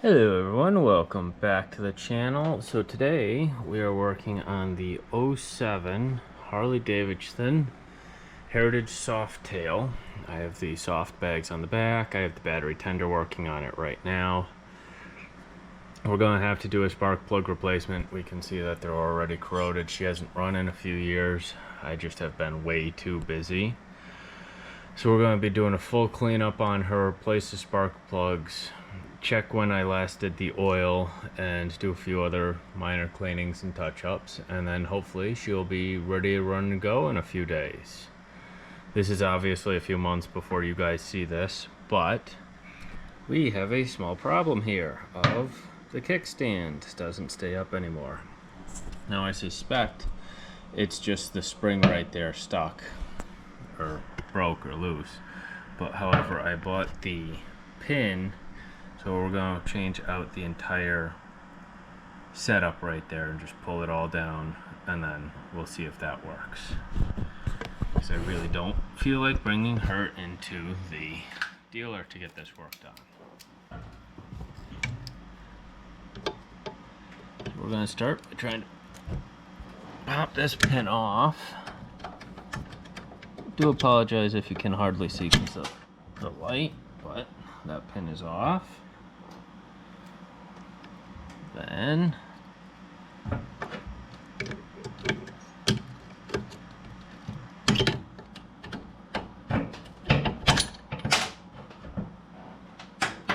Hello everyone, welcome back to the channel. So today we are working on the '07 Harley Davidson Heritage Soft Tail. I have the soft bags on the back, I have the battery tender working on it right now. We're going to have to do a spark plug replacement. We can see that they're already corroded. She hasn't run in a few years. I just have been way too busy. So we're going to be doing a full cleanup on her, replace the spark plugs, check when I last did the oil, and do a few other minor cleanings and touch-ups, and then hopefully she'll be ready to run and go in a few days. This is obviously a few months before you guys see this, but we have a small problem here of the kickstand doesn't stay up anymore. Now I suspect it's just the spring right there stuck or broke or loose, but however I bought the pin, so we're going to change out the entire setup right there and just pull it all down, and then we'll see if that works, because I really don't feel like bringing her into the dealer to get this work done. We're going to start by trying to pop this pin off. Do apologize if you can hardly see because of the light, but that pin is off. Then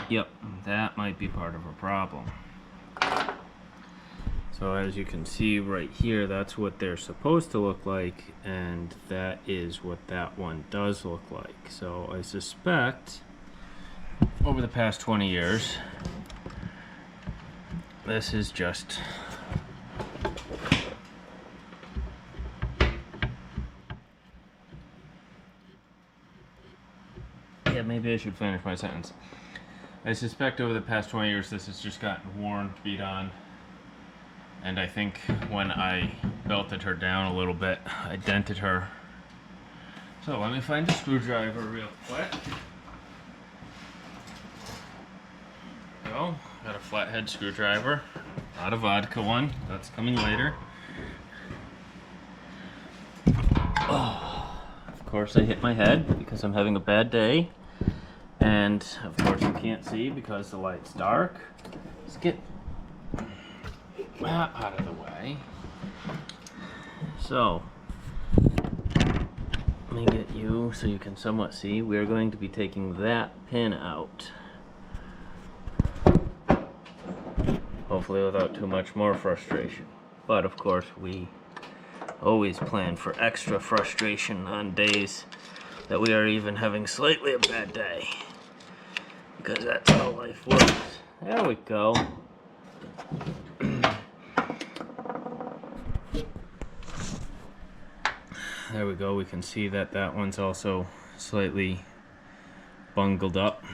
yep, that might be part of a problem. So as you can see right here, that's what they're supposed to look like, and that is what that one does look like. So I suspect over the past 20 years, this is just maybe I should finish my sentence. I suspect over the past 20 years this has just gotten worn, beat on, and I think when I belted her down a little bit, I dented her. So let me find a screwdriver real quick. So, got a flathead screwdriver, not a vodka one, that's coming later. Oh, of course I hit my head because I'm having a bad day, and of course you can't see because the light's dark. Let's get that out of the way. So, let me get you so you can somewhat see. We are going to be taking that pin out. Hopefully without too much more frustration. But of course we always plan for extra frustration on days that we are even having slightly a bad day, because that's how life works. There we go. There we go. We can see that that one's also slightly bungled up.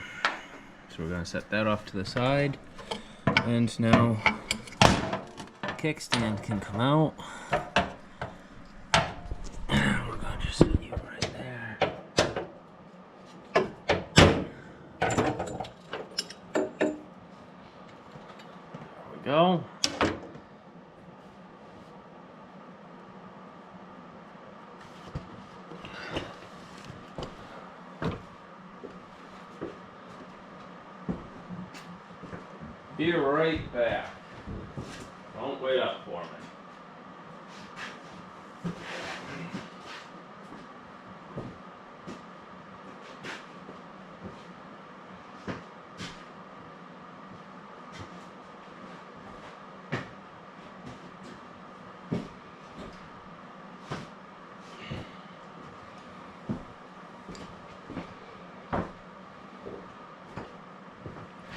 So we're going to set that off to the side. And now the kickstand can come out. We're going to just set you right there. There we go. Be right back. Don't wait up for me.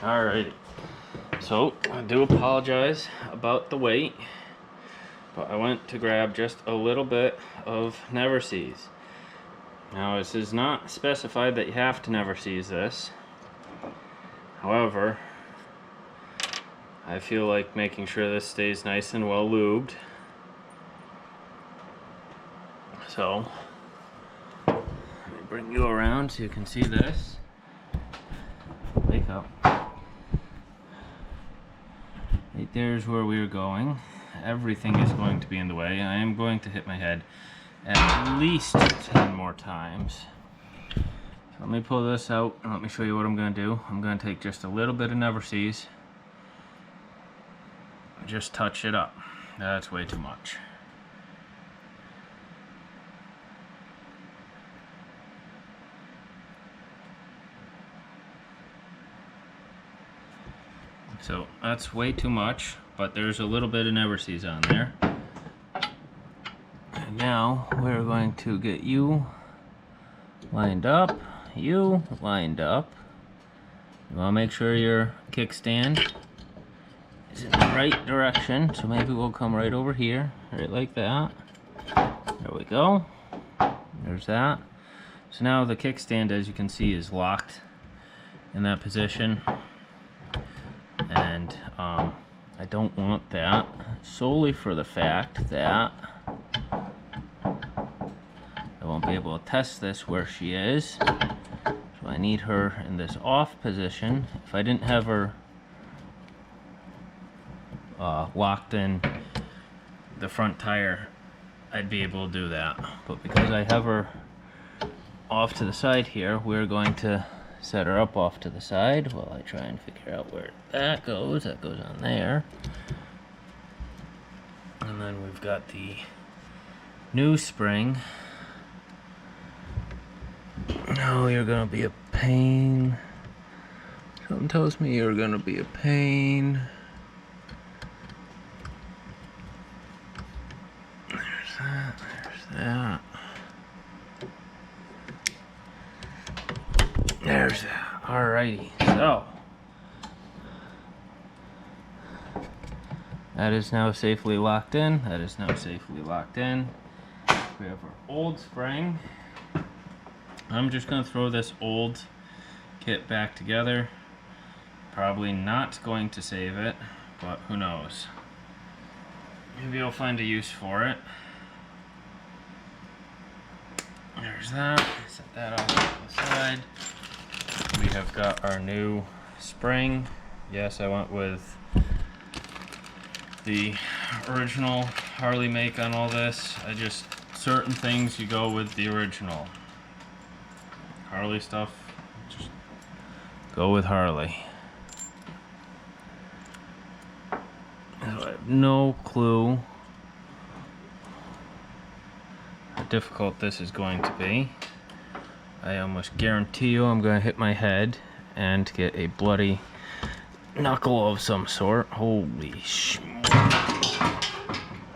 Alrighty. So, I do apologize about the wait, but I went to grab just a little bit of Never Seas. Now, this is not specified that you have to Never Seas this. However, I feel like making sure this stays nice and well lubed. So, let me bring you around so you can see this. Wake up. there's where we are going. Everything is going to be in the way. I am going to hit my head at least 10 more times. So let me pull this out and let me show you what I'm going to do. I'm going to take just a little bit of Never Seas. Just touch it up. That's way too much. So that's way too much, but there's a little bit of Never Seas on there. And now we're going to get you lined up, you lined up. You want to make sure your kickstand is in the right direction, so maybe we'll come right over here, right like that. There we go. There's that. So now the kickstand, as you can see, is locked in that position. And I don't want that, solely for the fact that I won't be able to test this where she is. So I need her in this off position. If I didn't have her locked in the front tire, I'd be able to do that. But because I have her off to the side here, we're going to set her up off to the side while I try and figure out where that goes. That goes on there. And then we've got the new spring. Oh, you're gonna be a pain. Something tells me you're gonna be a pain. There's that, there's that. There's that. Alrighty, so that is now safely locked in. That is now safely locked in. We have our old spring. I'm just going to throw this old kit back together. Probably not going to save it, but who knows. Maybe I'll find a use for it. There's that. Set that off to the side. We have got our new spring. Yes, I went with the original Harley make on all this. Certain things you go with the original. Harley stuff, just go with Harley. So I have no clue how difficult this is going to be. I almost guarantee you I'm going to hit my head and get a bloody knuckle of some sort. Holy sh!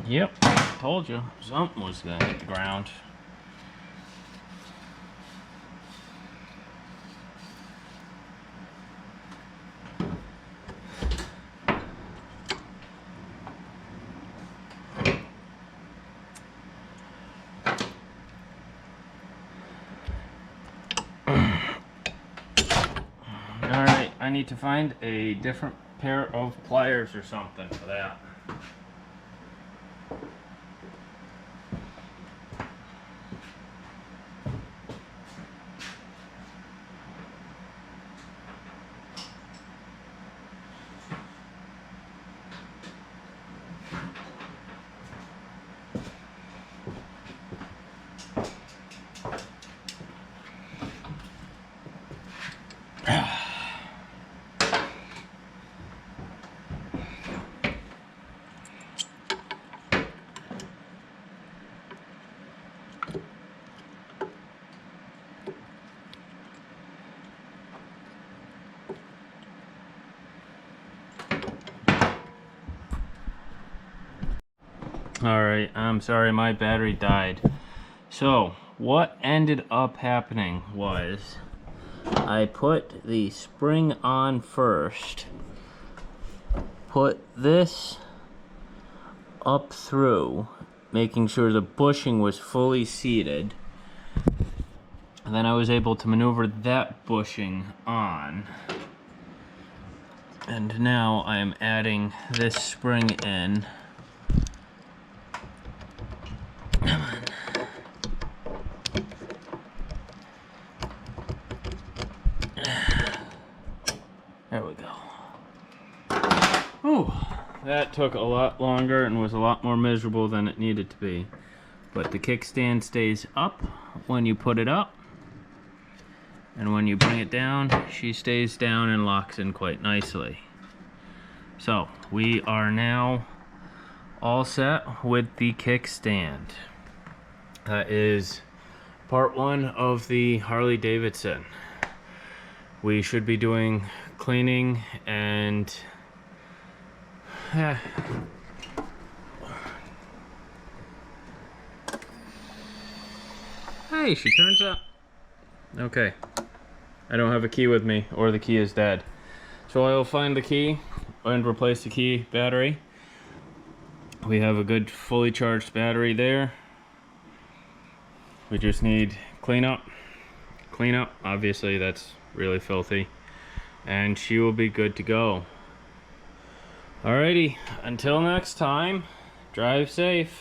Yep, told you something was going to hit the ground. Alright, I need to find a different pair of pliers or something for that. Alright, I'm sorry, my battery died. So, what ended up happening was I put the spring on first, put this up through, making sure the bushing was fully seated, and then I was able to maneuver that bushing on. And now I am adding this spring in. There we go. Ooh, that took a lot longer and was a lot more miserable than it needed to be. But the kickstand stays up when you put it up, and when you bring it down, she stays down and locks in quite nicely. So we are now all set with the kickstand. That is part one of the Harley Davidson. We should be doing cleaning and hey, she turns up. Okay, I don't have a key with me, or the key is dead. So I will find the key and replace the key battery. We have a good fully charged battery there. We just need cleanup. Cleanup, obviously that's really filthy. And she will be good to go. Alrighty, until next time, drive safe.